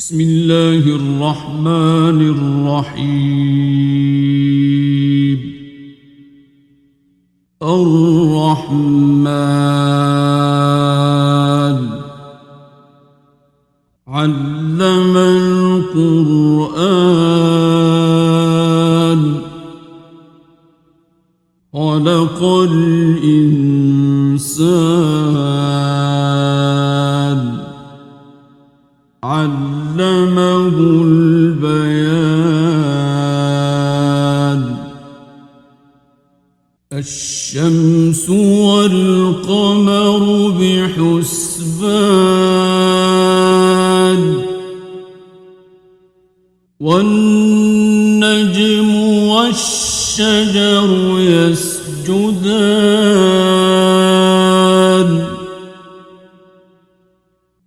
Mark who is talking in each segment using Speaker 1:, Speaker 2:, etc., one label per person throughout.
Speaker 1: بسم الله الرحمن الرحيم. الرحمن علم القرآن خلق الإنسان علمه البيان. الشمس والقمر بحسبان والنجم والشجر يسجدان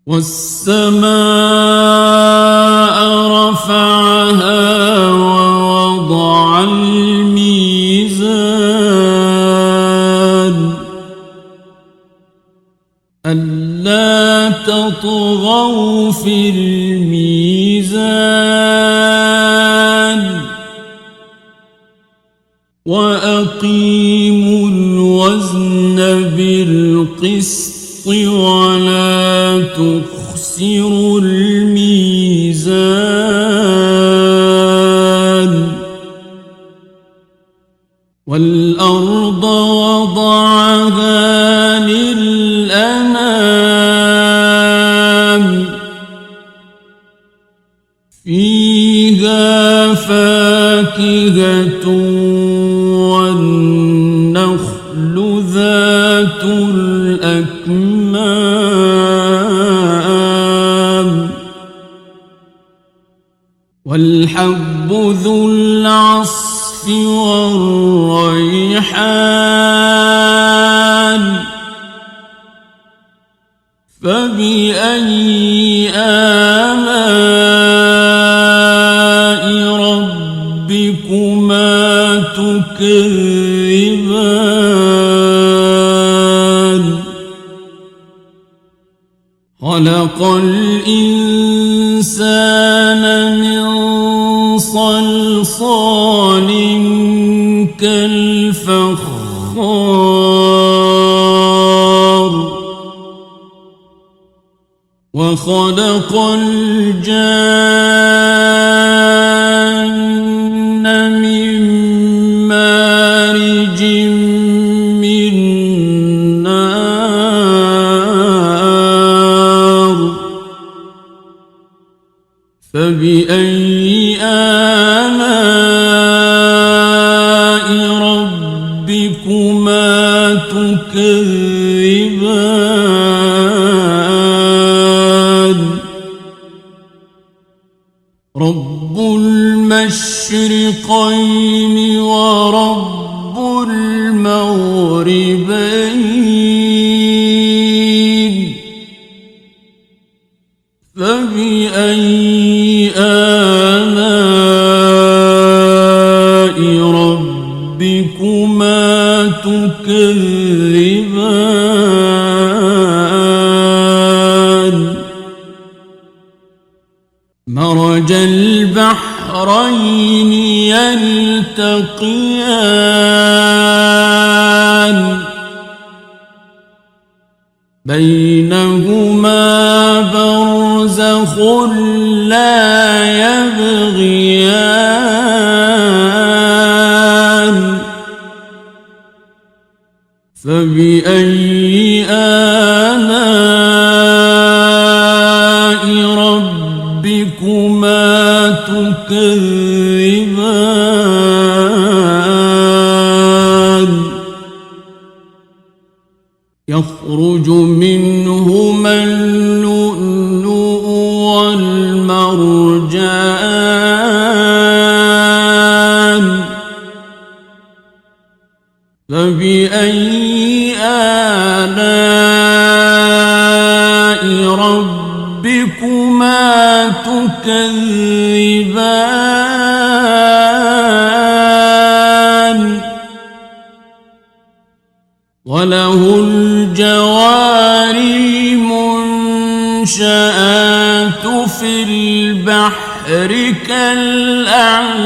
Speaker 1: والسماء رفعها ووضع الميزان ألا تطغوا في الميزان وأقيموا الوزن بالقسط ولا تخسروا الميزان والأرض وضعها للأنام فيها فاكهة والنخل ذات الأكمام والحب ذو العصف والريحان فبأي آلاء ربكما تكذبان خلق الإنسان من صلصال كالفخار وخلق الجن من مارج من نار فبأي آلاء ربكما تكذبان رب المشرقين ورب المغربين فبأي آلاء ربكما تكذبان مرج البحرين يلتقيان بينهما برزخ لا يبغيان فبأي آلاء ربكما تكذبان يخرج منهما اللؤلؤ والمرجان فبأي آلاء ربكما تكذبان وله الجوار المنشآت في البحر كالأعلام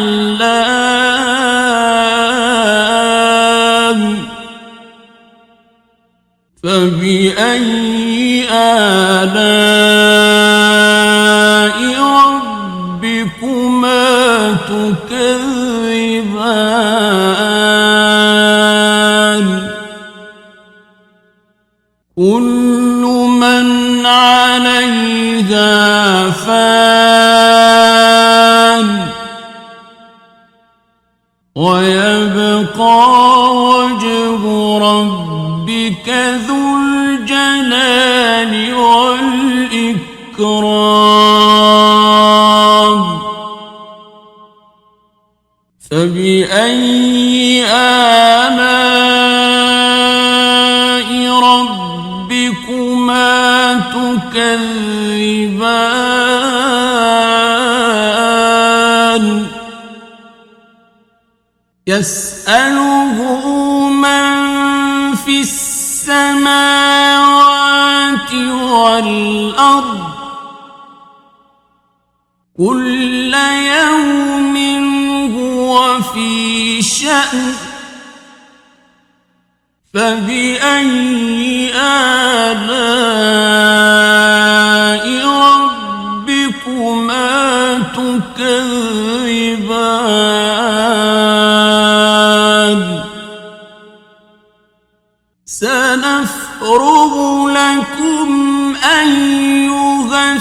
Speaker 1: فبأي آلاء ربكما تكذبان كل من عليها فان ويبقى وجه ربك ذو الجلال والإكرام فبأي آلاء ربكما تكذبان يسأله من في السماوات والأرض كل يوم هو في شأن فبأي آلاء ربكما تكذبان سنفرغ لكم أيها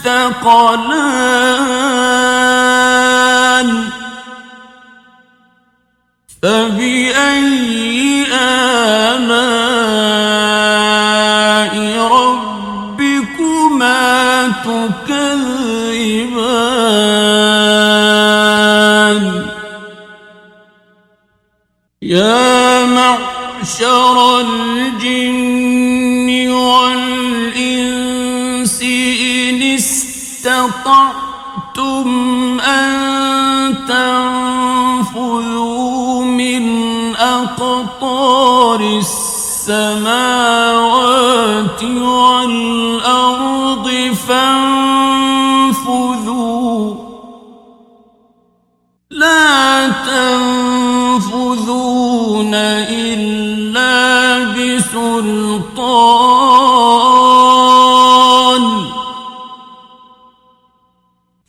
Speaker 1: الثقلان فبأي آلاء ربكما تكذبان يا معشر الجن والإنس إن استطعتم أن تنفذوا من أقطار السماوات والأرض فانفذوا لا تنفذون إلا بسلطان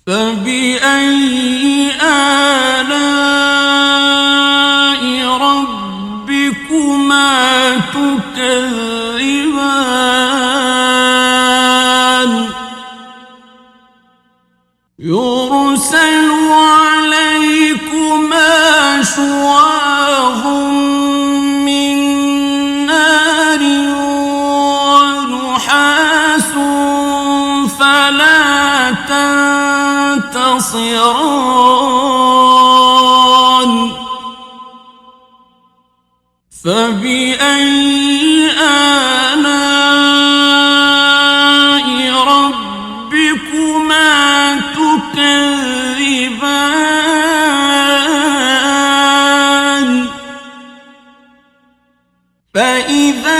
Speaker 1: فبأي آلاء ربكما تكذبان يرسل عليكما شواظ من نار ونحاس فلا تنتصران فبأي آلاء ربكما تكذبان فإذا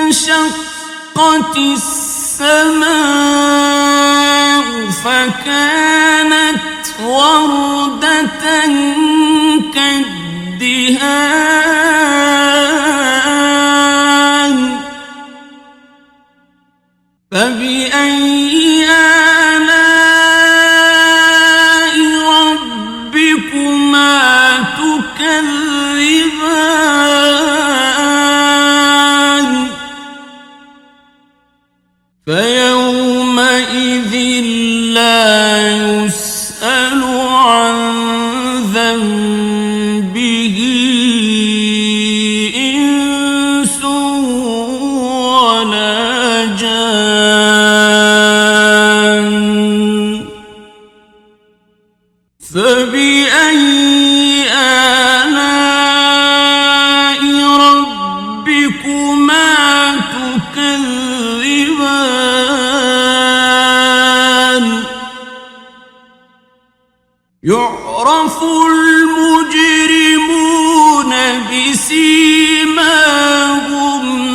Speaker 1: انشقت السماء فكانت وردة كالدهان فبأي آلاء ربكما تكذبان فيومئذ لا يسأل عن ذنبه إنس ولا جان فبأي آلاء ربكما تكذبان يعرف المجرمون بسيماهم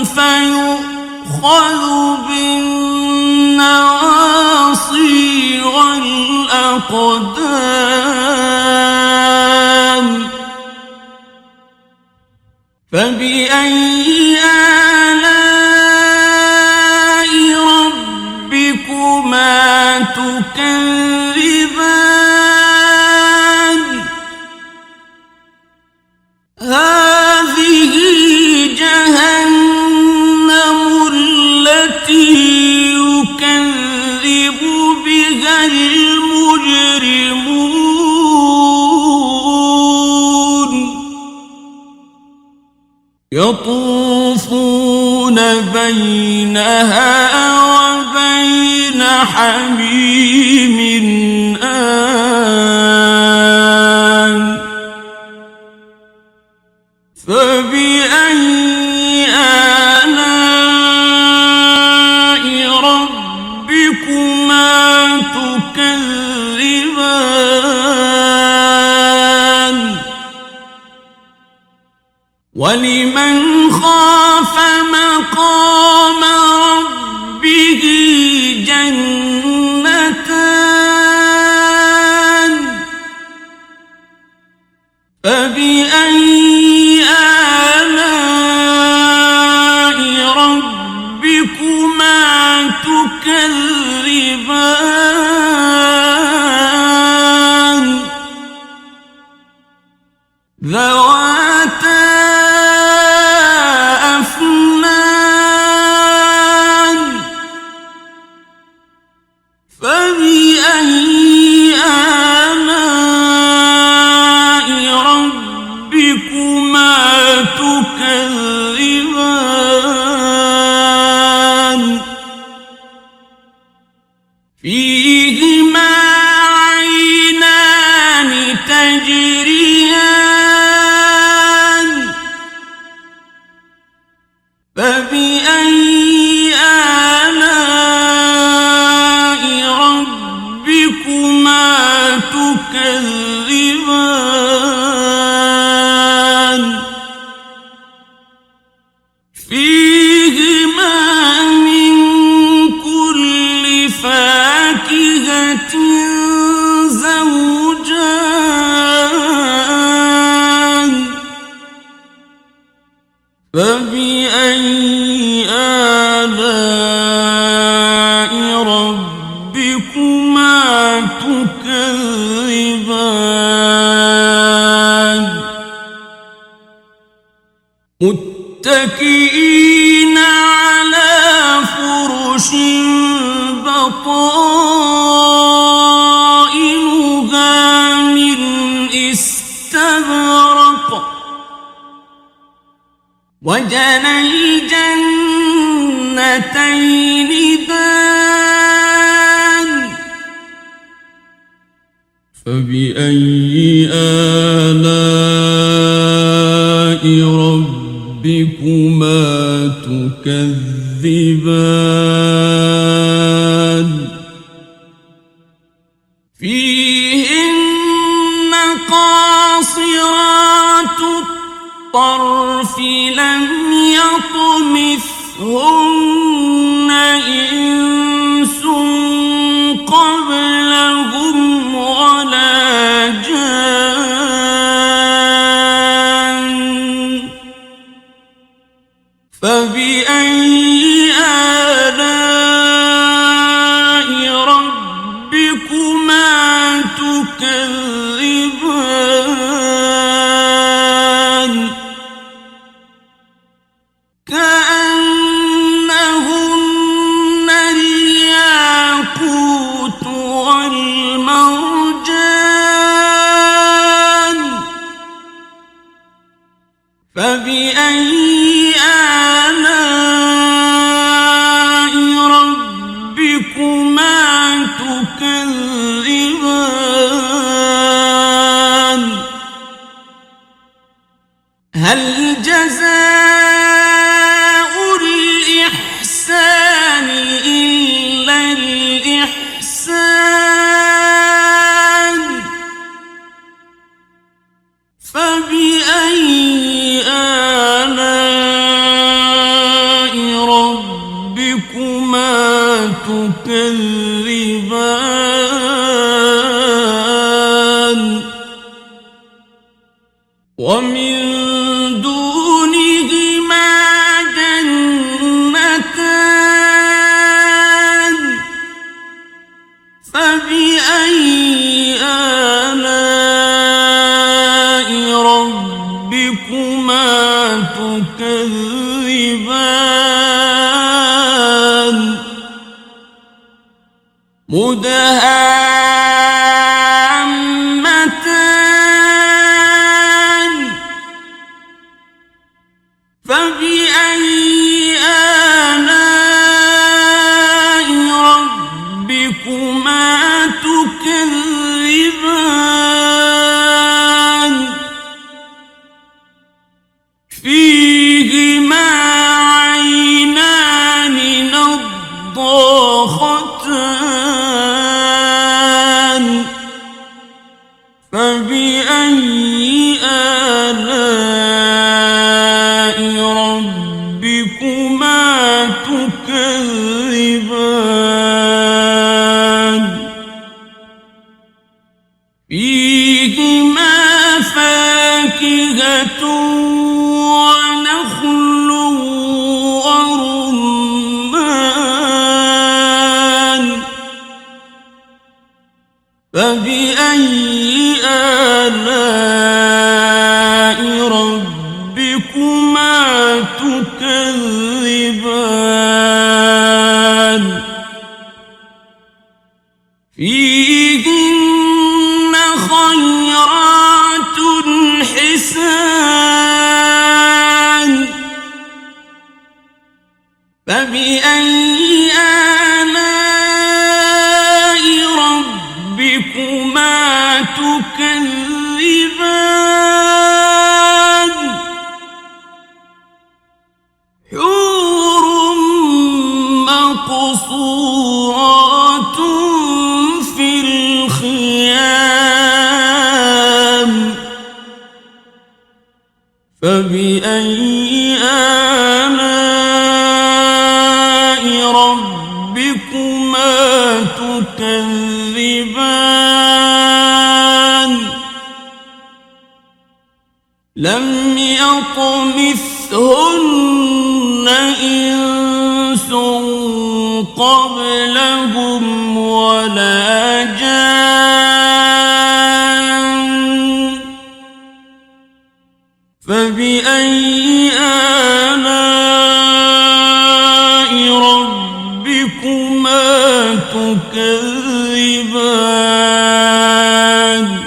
Speaker 1: فيؤخذ بالنواصي الأقدام فبأي آلاء ربكما تكذبان هذه جهنم التي يكذب بها المجرمون يطوفون بينها وبين حميم آن فبأي آلاء ربكما تكذبان ولمن خاف مقام ربه جنتان فبأي آلاء ربكما تكذبان ذواتا أفنان فبأي آلاء ربكما تكذبان فيهما عينان تجريان فبأي آلاء ربكما تكذبان فيهما من كل فاكهة زوجان فبأي آلاء ربكما تكذبان متكئين على فرش بطائنها من استبرق وجنى الجنتين دان فبأي آلاء ربكما تكذبان فيهن قاصرات الطرف لم يطمثهن إنس قبلهم ولا جان فبأي آلاء ربكما تكذبان كأنهن الياقوت والمرجان فبأي آلاء ربكما تكذبان هل جزاء الإحسان إلا الإحسان فبأي آلاء ربكما تكذبان ومن دونهما جنتان فبأي آلاء ربكما تكذبان مدهامتان فبأي آلاء ربكما تكذبان فيهما عينان نضاختان فبأي آلاء ربكما تكذبان فيهما فاكهة ونخل ورمان فبأي آلاء ربكما تكذبان فيهن خيرات حسان فبأي آلاء ربكما تكذبان حور مقصورات في الخيام فبأي آلاء ربكما تكذبان لم يطمثهن إنس قبلهم ولا جان فبأي آلاء ربكما تكذبان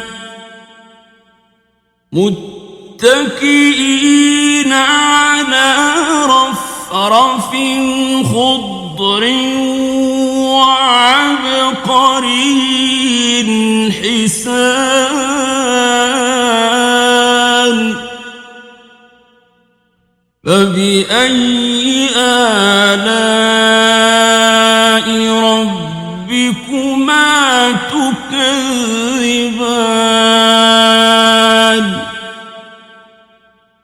Speaker 1: متكئين على رفرف خضر وعبقري حسان فبأي آلاء ربكما تكذبان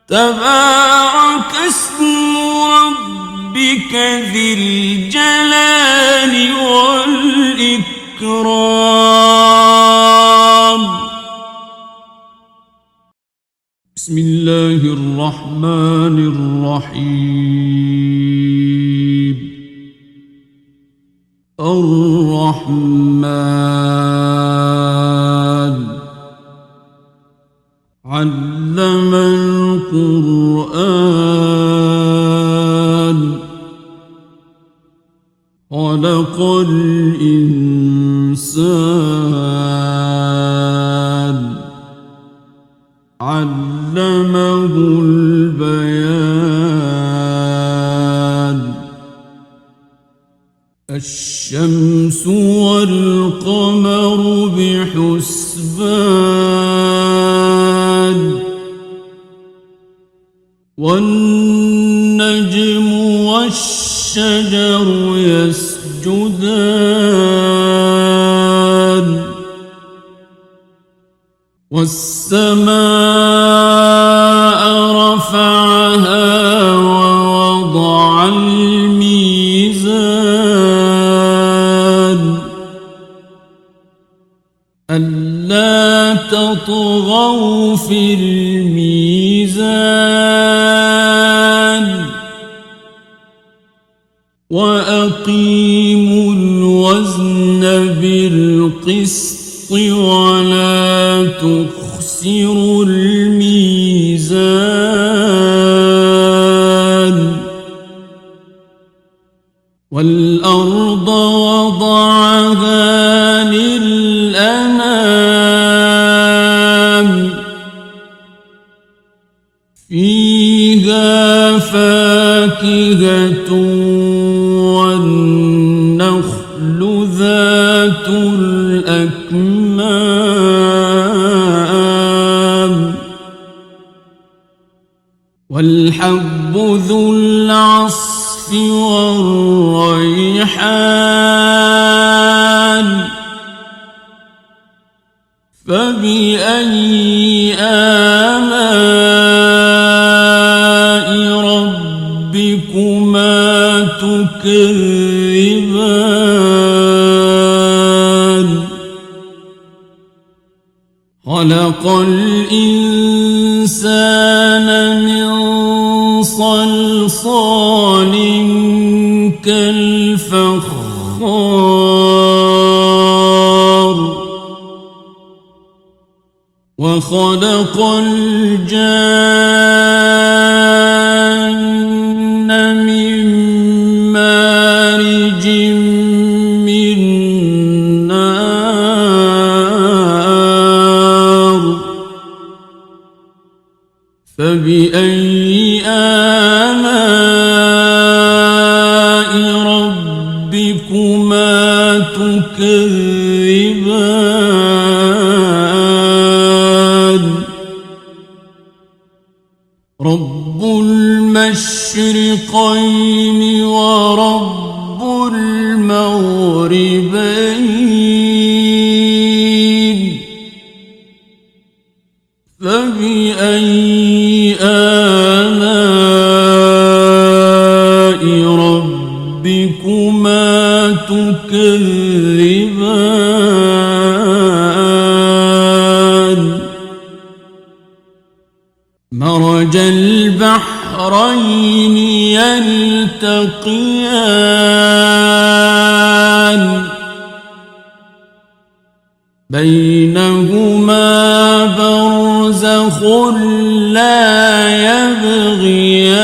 Speaker 1: تبارك اسم ربك ذي الجلال والإكرام بسم الله الرحمن الرحيم الرحمن علم القرآن خلق الإنسان علمه البيان الشمس والقمر بحسبان والنجم والشجر يسجدان والسماء رفعها ووضع الميزان ألا تطغوا في الميزان وأقيموا الوزن بالقسط ولا تخسروا الميزان والأرض وضعها للأنام فيها فاكهة والنخل ذات الأكمام والحب ذو العصف والريحان فبأي آلاء ربكما تكذبان خلق الإنسان من صلصال كالفخار وخلق الجان من مارج من نار فبأي آلاء ربكما تكذبان رب المشرقين ورب المغربين فبأي آلاء ربكما تكذبان مرج البحرين يلتقيان بينهما برزخ لا يبغيان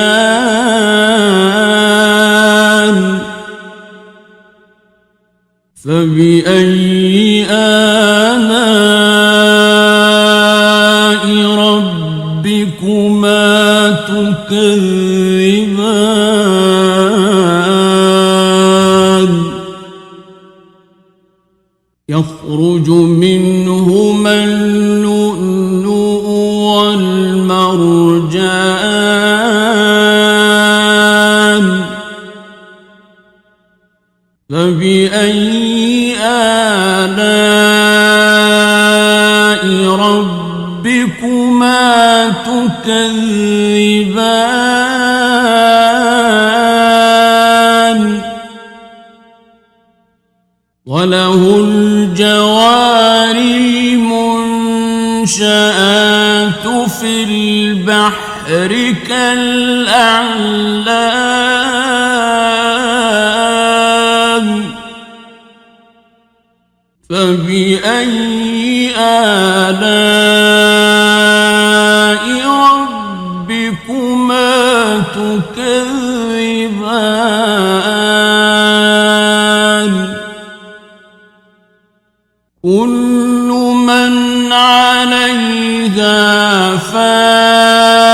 Speaker 1: فبأي آلاء ربكما تكذبان يخرج منهما اللؤلؤ والمرجان فبأي آلاء ربكما تكذبان وله الجوار المنشآت في البحر كالأعلام فبأي آلاء ربكما تكذبان كل من عليها فان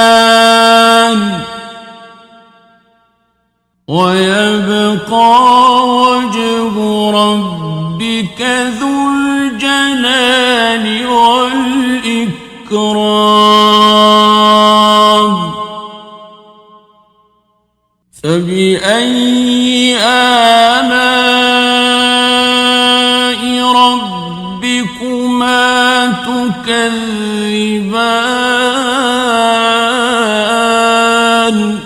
Speaker 1: ويبقى وجه ربك ذو الجلال والإكرام فبأي آلاء ربكما تكذبان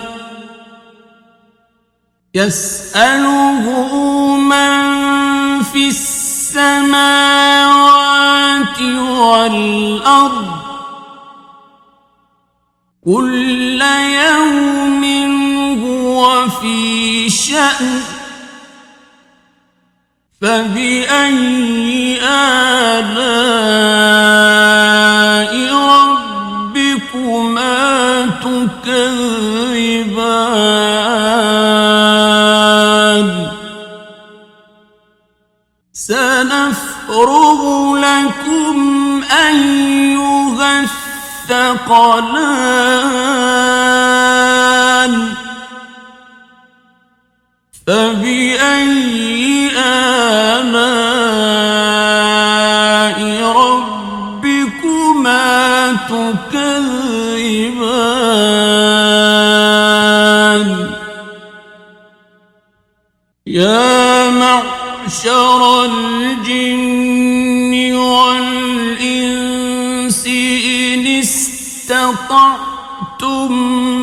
Speaker 1: يسأله من في السماوات والأرض كل يوم هو في شأن فبأي آلاء ربكما تكذبان سنفرغ لكم أيها الثقلان فبأي آلاء ربكما تكذبان يا معشر الجن والإنس إن استطعتم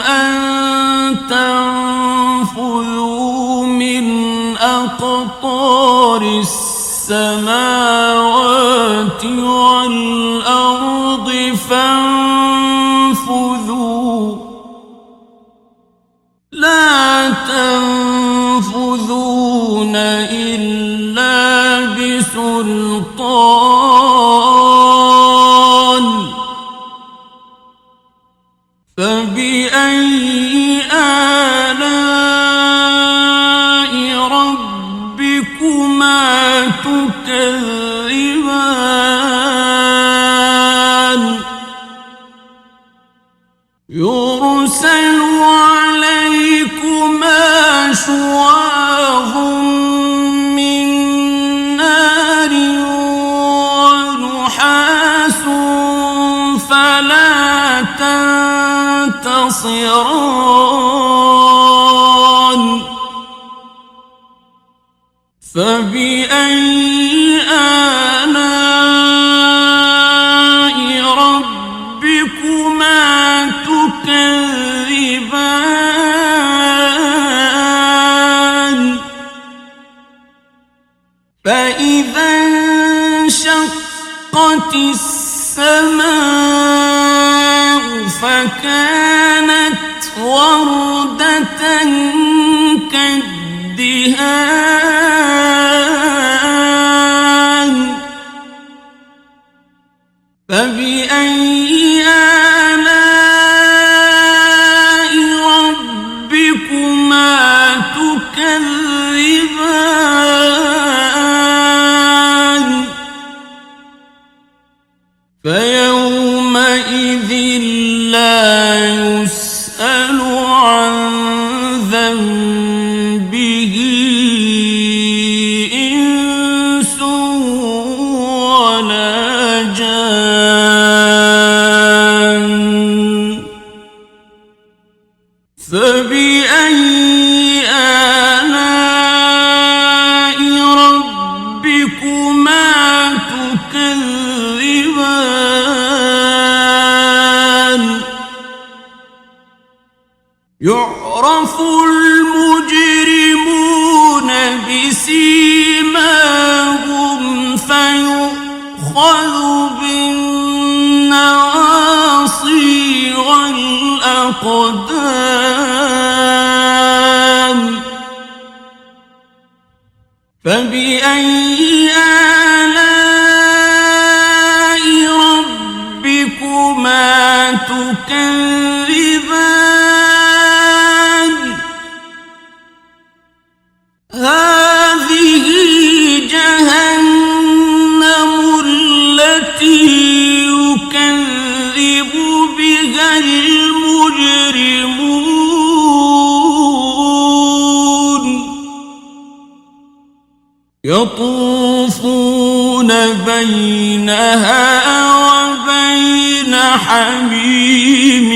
Speaker 1: أن تنفذوا من أقطار السماوات والأرض فانفذوا لا تنفذون إلا بسلطان فبأي آلاء ربكما تكذبان يرسل عليكما شواظ من نار ونحاس فلا تنتصران فبأي آلاء ربكما تكذبان فإذا انشقت السماء فكانت وردة كالدهان فبأي آلاء ربكما تكذبان فيومئذ لا يسأل عن ذنبه إنس ولا جان فبأي آلاء ربكما تكذبان يعرف المجرمون بسيماهم فيؤخذ بالنواصي والأقدام فبأي آلاء ربكما تكذبان هذه جهنم التي يكذب بها المجرمون يطوفون بينها وبين حميم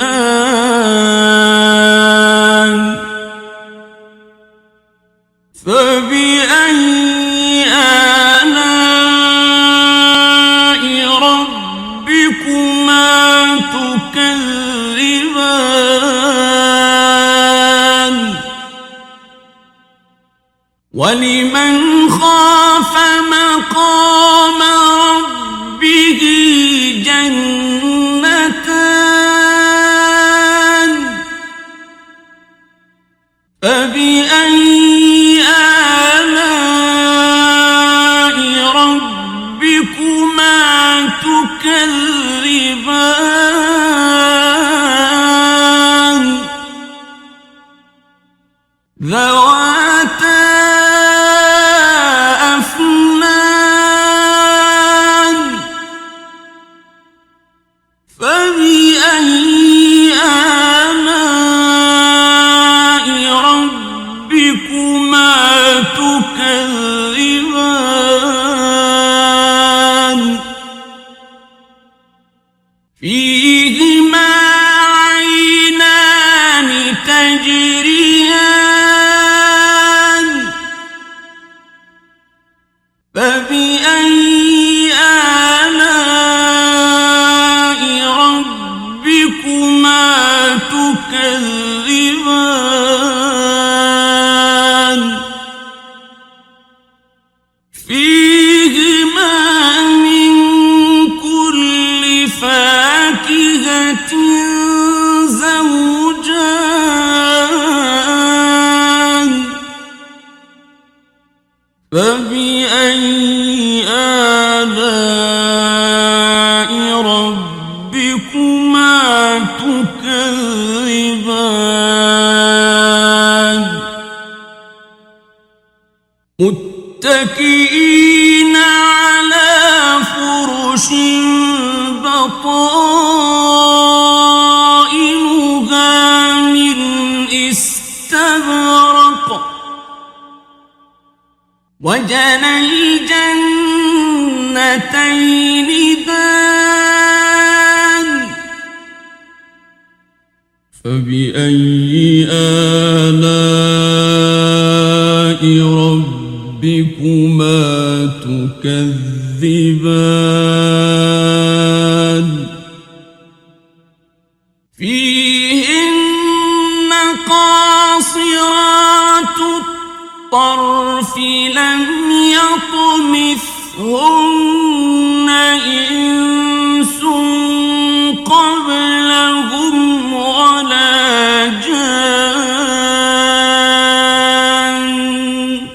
Speaker 1: آن فبأي آلاء ربكما تكذبان ولمن خاف مقام ربه فيهما عينان تجريان فبأي آلاء ربكما تكذبان فيهما من كل فاكهة زوجان فبأي آلاء ربكما تكذبان متكئين على فرش بطائنها من استبرق وجنى الجنتين دان فبأي آلاء ربكما تكذبان فيهن قاصرات الطرف لم يطمثهن إنس قبلهم ولا جان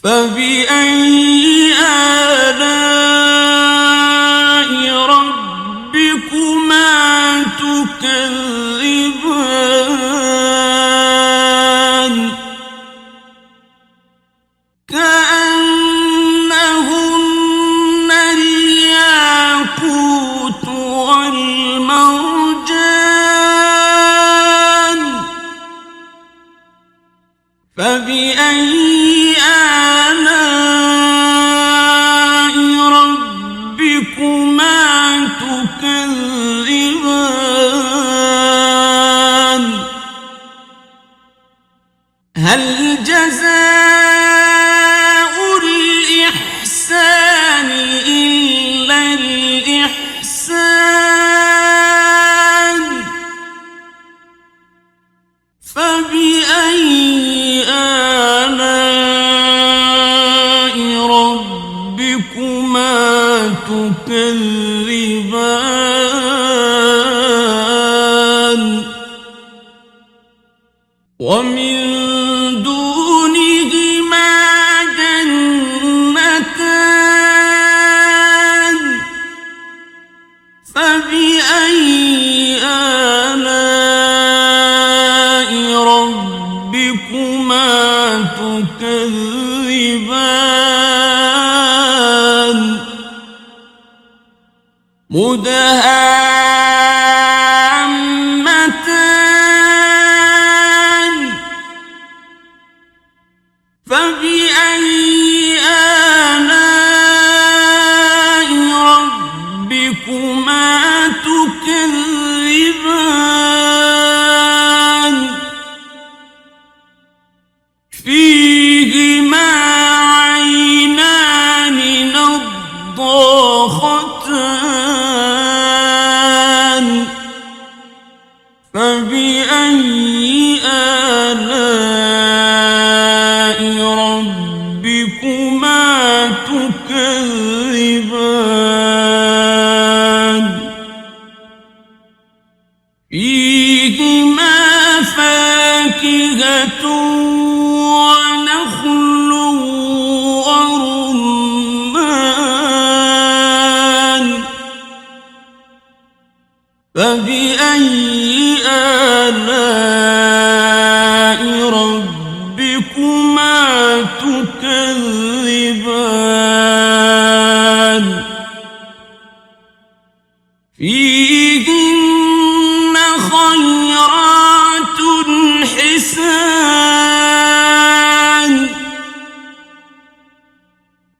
Speaker 1: فبأي آلاء ربكما تكذبان كأنهن الياقوت والمرجان فبأي آلاء ربكما تكذبان هل جزاء الإحسان إلا الإحسان فبأي آلاء ربكما تكذبان ومن دونهما جنتان فبأي آلاء ربكما تكذبان مدهامتان فبأي آلاء ربكما تكذبان فيهما عينان نضاختان فبأي آلاء ربكما تكذبان فيهما فاكهة ونخل ورمان فبأي آلاء ربكما تكذبان فيهن خيرات حسان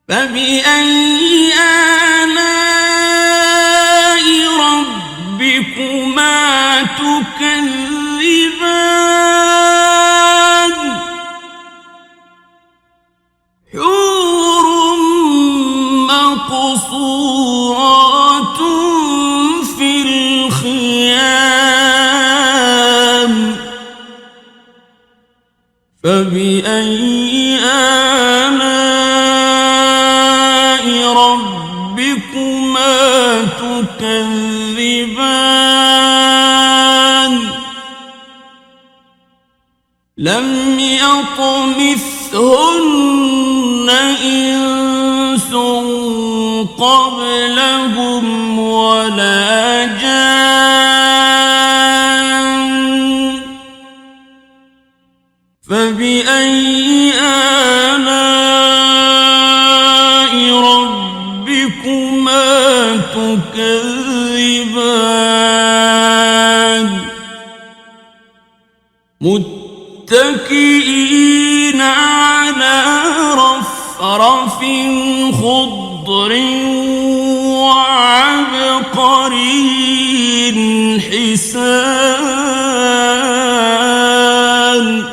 Speaker 1: فبأي آلاء تكذبان حور مقصورات في الخيام فبأي آلاء ربكما تكذبان لم يطمثهن إنس قبلهم ولا جان فبأي آلاء ربكما تكذبان متكئين على رفرف خضر وعبقري حسان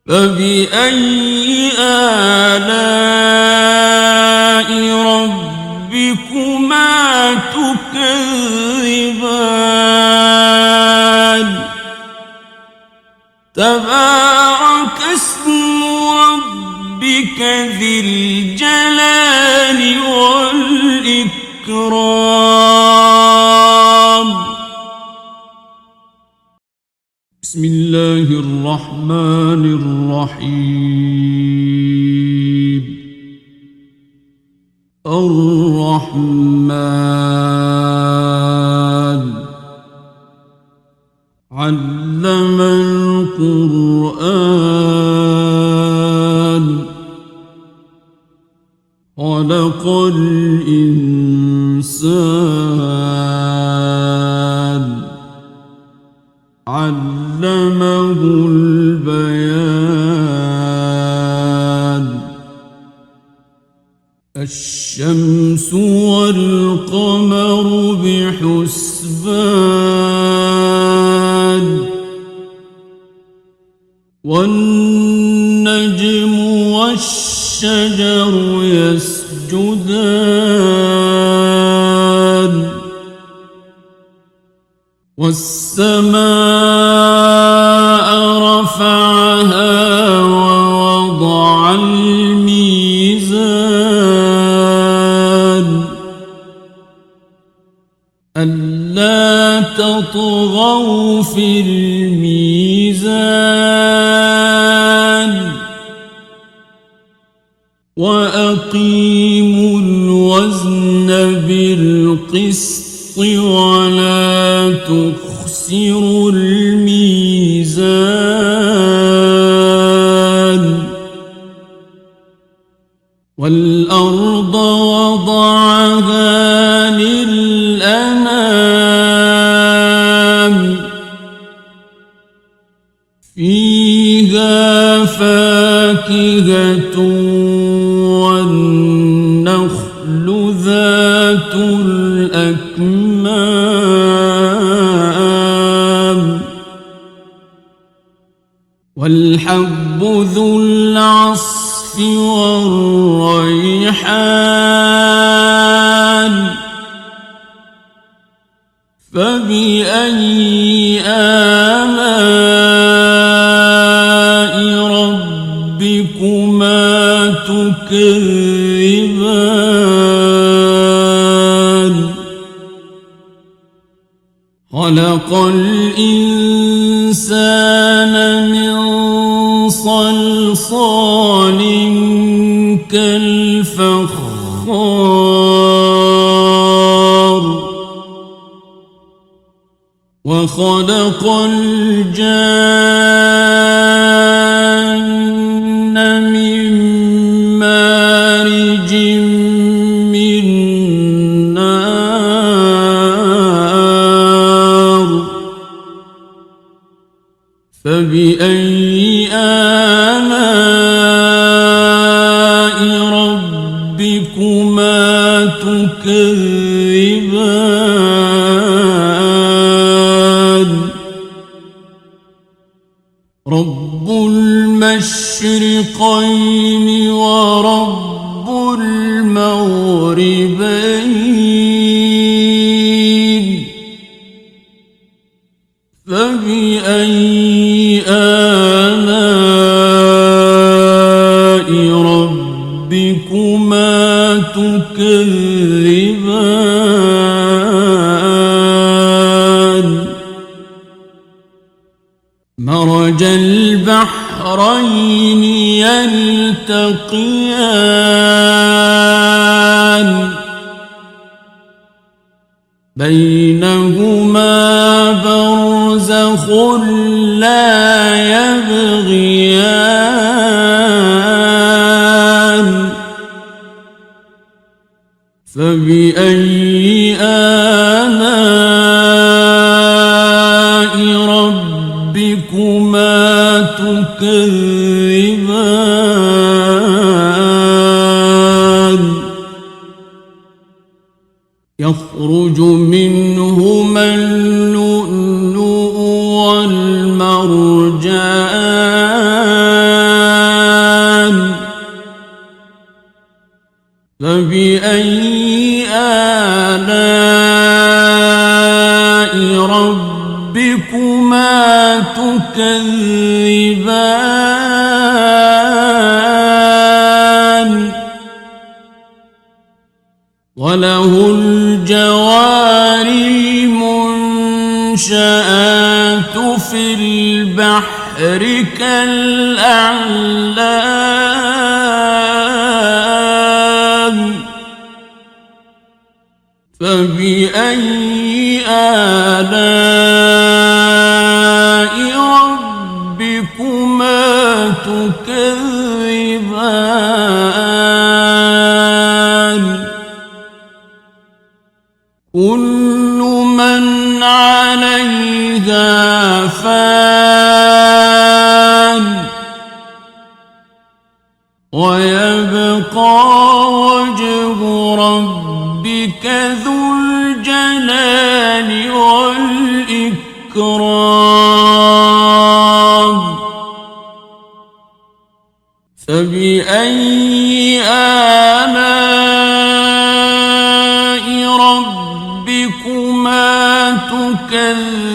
Speaker 1: فبأي آلاء ربكما تكذبان تبارك اسم ربك ذي الجلال والإكرام بسم الله الرحمن الرحيم الرحمن علم القرآن خلق الإنسان علمه البيان الشمس والقمر بحسبان والنجم والشجر يسجدان والسماء رفعها ووضع الميزان ألا تطغوا في الميزان وأقيموا الوزن بالقسط ولا تخسروا الميزان والأرض وضعها للأنام فيها فاكهة والنخل ذات الأكمام والحب ذو العصف والريحان فبأي آلاء ربكما تكذبان خلق الإنسان من صلصال كالفخار وخلق الجان من مارج من نار فبأي آلاء ربكما تكذبان المشرقين ورب المغربين فبأي آلاء ربكما تكذبان مرج البحرين يلتقيان بينهما برزخ لا يبغيان فبأي آلاء ربكما تكذبان يخرج منهما اللؤلؤ والمرجان فبأي آلاء ربكما تكذبان وله الجوار المنشآت في البحر كالأعلام فبأي آلاء ربكما تكذبان كل من عليها فان ويبقى وجه ربك ذو الجلال والإكرام فبأي آلاء ربكما تكذبان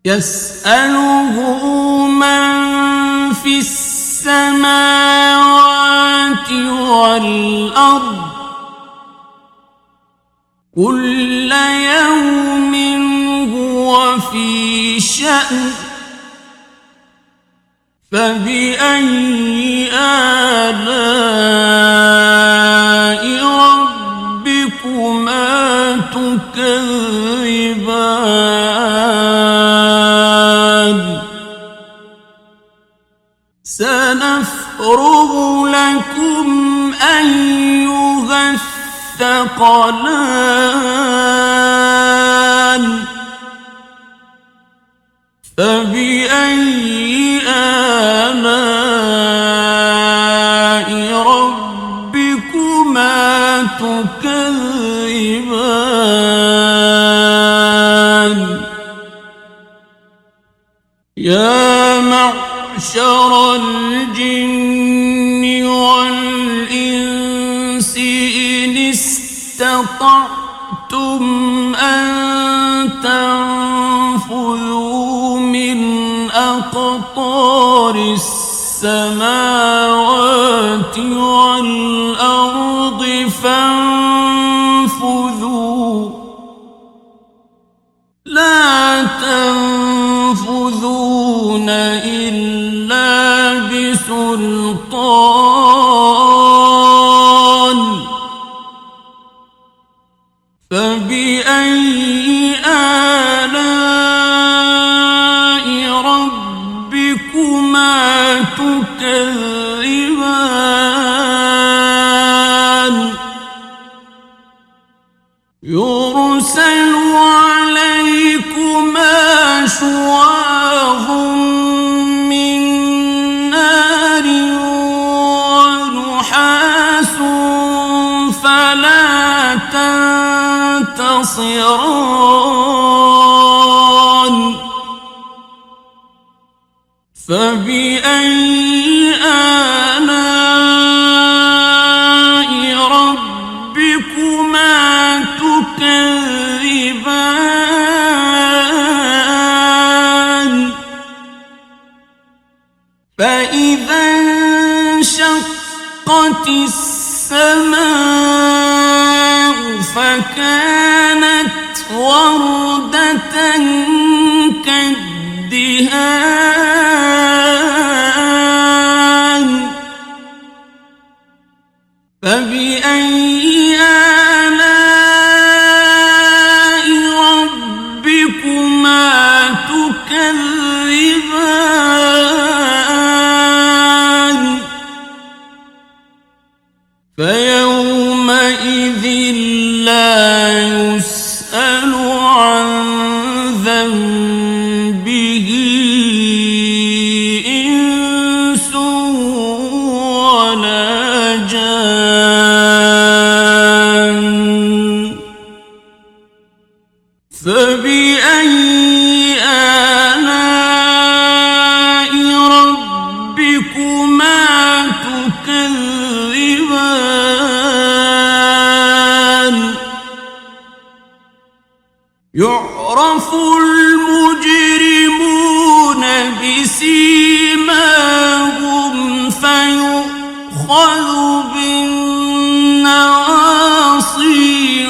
Speaker 1: يسأله من في السماوات والأرض كل يوم هو في شأن فبأي آلاء ربكما تكذبان سنفرغ لكم أيها الثقلان فبأي آلاء ربكما تكذبان يا معشر الجن والإنس إن استطعتم أن تنفذوا من أقطار السماوات والأرض فانفذوا لا تنفذون إلا بسلطان فبأي آلاء ربكما تكذبان يرسل عليكما شواظ من نار ونحاس فلا تنتصران فبأي آلاء ربكما تكذبان فإذا انشقت السماء فكانت وردة كالدهان فبأي آلاء ربكما تكذبان فيومئذ لا يسأل عن ذنبه إنس ولا جان فبأي آلاء ربكما تكذبان يعرف المجرمون بسيماهم فيؤخذ بالنواصي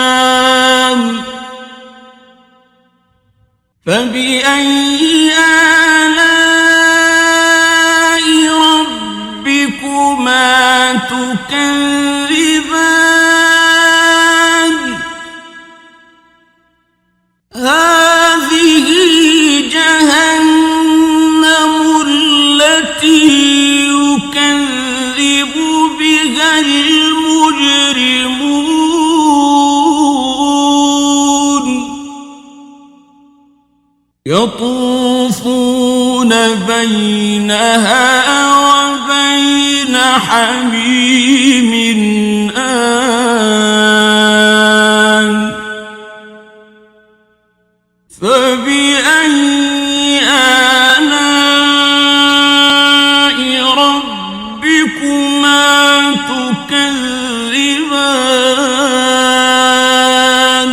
Speaker 1: والأقدام فبأي آلاء ربكما تكذبان هذه جهنم التي يكذب بها المجرمون يطوفون بينها وبين حميم آن فبأي آلاء ربكما تكذبان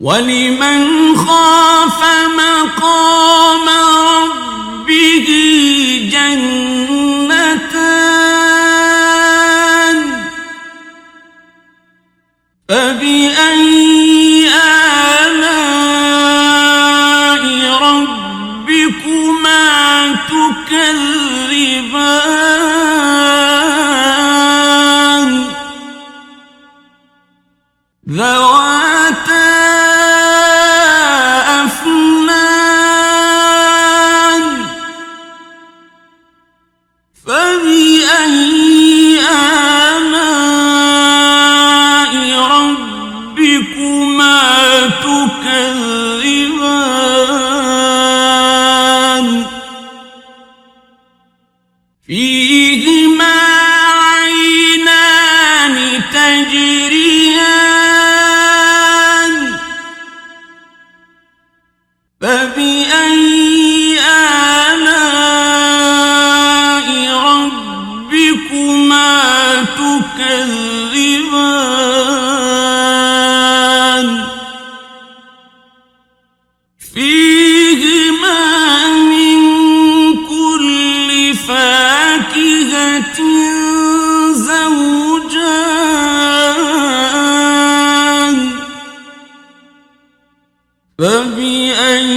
Speaker 1: ولمن خاف مقام ربه جنتان فبأي آلاء ربكما تكذبان ذواتا أفنان فبأي آلاء ربكما تكذبان فيهما عينان تجريان فبأي آلاء ربكما تكذبان فيهما من كل فاكهة زوجان فبأي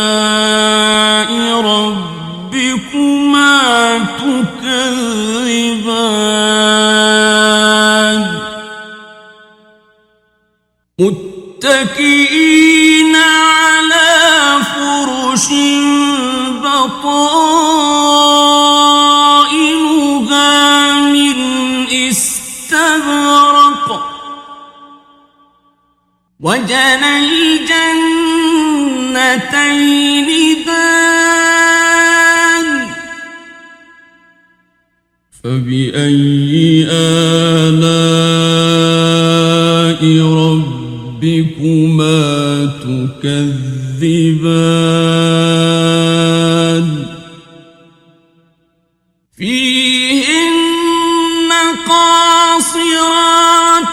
Speaker 1: آلاء ربكما تكذبان متكئين على فرش بطائنها من استبرق وجنى الجنتين دان فبأي آلاء ربك ربكما تكذبان فيهن قاصرات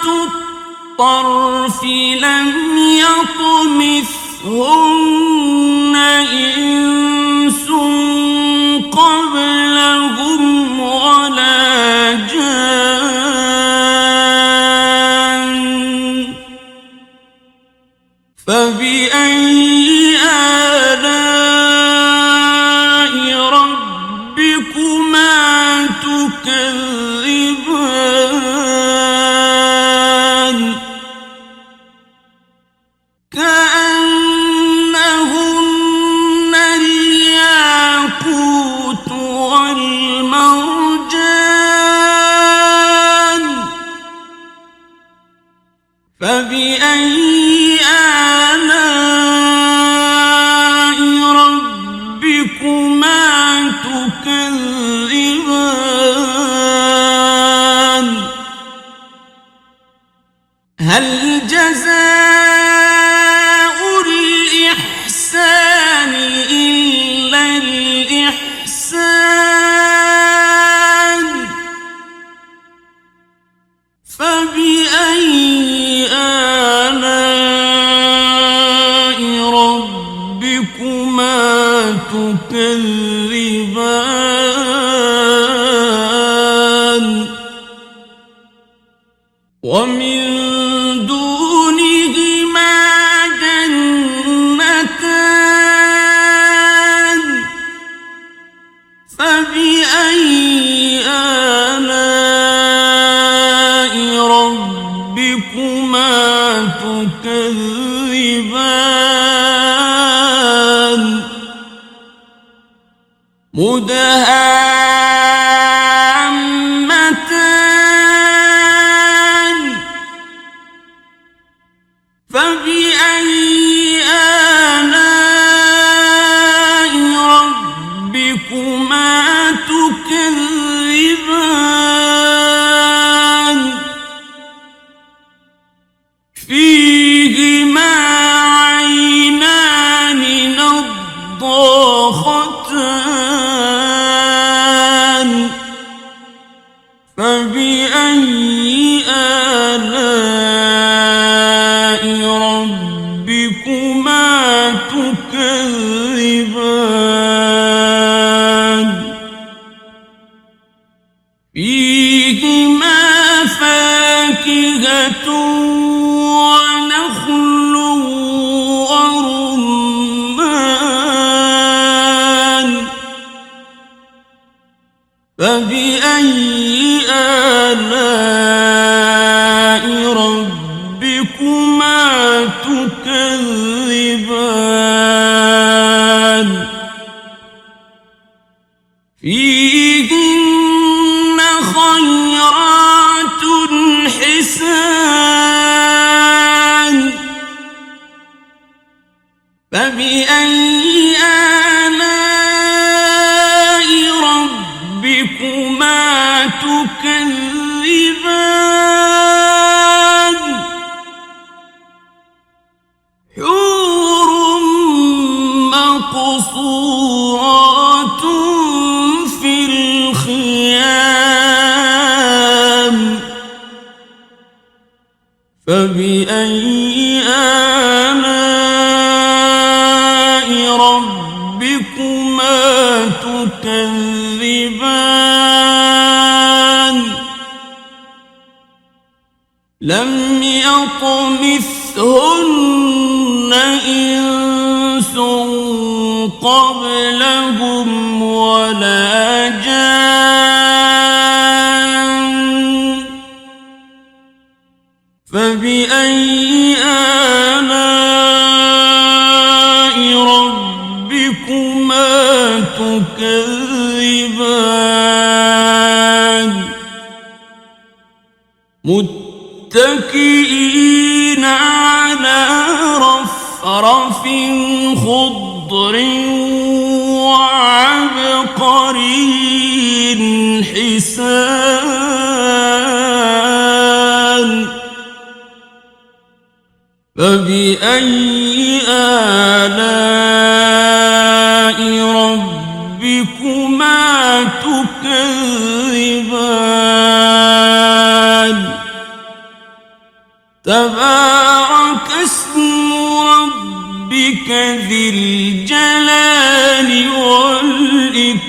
Speaker 1: الطرف لم يطمثهن إنس قبلهم ولا جان فبأي آلاء ربكما تكذبان كأنهن الياقوت والمرجان فبأي آلاء ربكما تكذبان هل جزاء الإحسان إلا الإحسان فبأي آلاء ربكما تكذبان ومن دونهما جنتان فبأي آلاء ربكما تكذبان مدهامتان فبأي آلاء ربكما تكذبان فيهما عينان نضاختان فبأي آلاء ربكما تكذبان فيهما فاكهة ونخل ورمان فبأي آلاء ربكما تكذبان فيهن خيرات حسان فبأي آلاء ربكما تكذبان حور مقصورات في الخيام فبأي آلاء ربكما تكذبان لم يطمثهن إنس قبلهم ولا جان فبأي آلاء ربكما تكذبان متكئين على رفرف خضر وعبقري حسان فبأي آلاء ربكما تكذبان تبارك اسم ربك ذي الجلال والإكرام